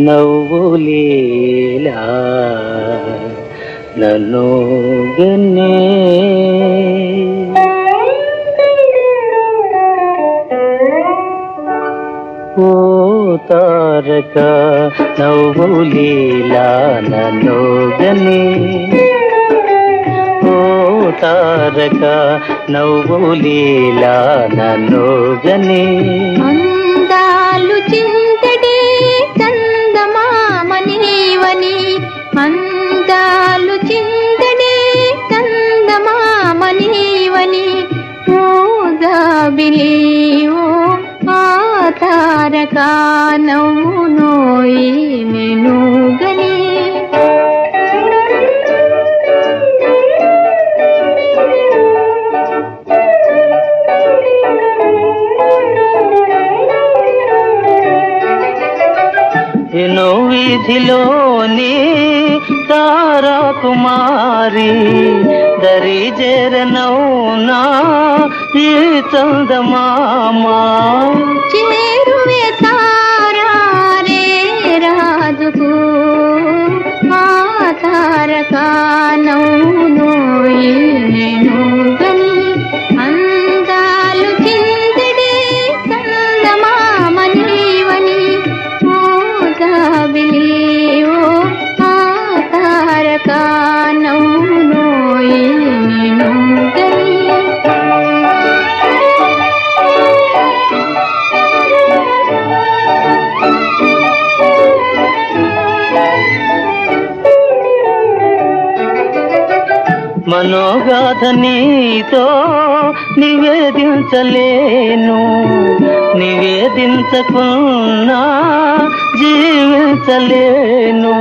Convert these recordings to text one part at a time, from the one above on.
నవ్వులేలా నన్ను గన్నే ఓ తారక నవ్వులేలా నన్ను గన్నే ఓ తారక నవ్వులేలా నన్ను గన్నే అందాలు చింతడి చందమామనీవని అందాలు చింతడి చందమామనీవని ఓ జాబిలి ఓ ఆ తారక నవ్వునోయి నేను గని ఎన్నో వీధిలోని తారా కుమారి దరి జరనౌనా ఈ చందమామా చేరువే తారా రే రాజుకు ఆ తారక నవ్వునోయి నేను గని అందాలు చిందడి చందమామనీవని ఓ జాబిలి ఓ ఆ తారక నవ్వునోయి నేను గని మనోగాథ నీతో నివేదించలేను నివేదించకున్నా జీవించలేను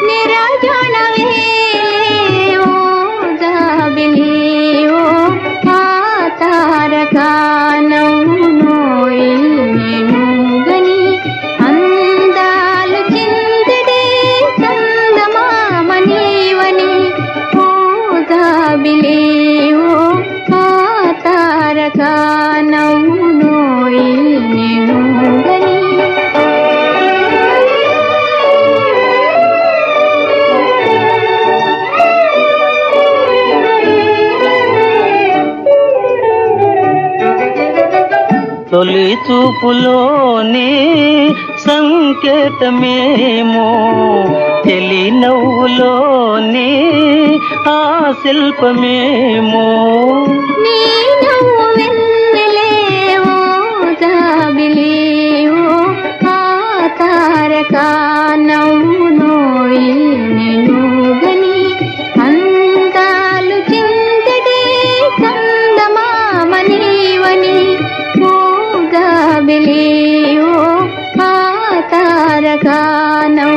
నిరాజనవే ఓ జాబిలి ఓ ఆ తారక నవ్వునోయి నేను గని అందాలు చిందడి చందమామనీవని ఓ జాబిలి ఓ ఆ తారక నవ్వునోయి నేను గని తొలి చూపులోని సంకేతమేమో తెలి నవ్వులోని ఆ శిల్పమేమో నీ నవ్వు వెన్నెలే ఓ జాబిలి ఓ ఆ తారక నవ్వునోయి నేను గని అందాలు చిందడి చందమామనీవని ఓ జాబిలి ఓ ఆ తారక నవ్వు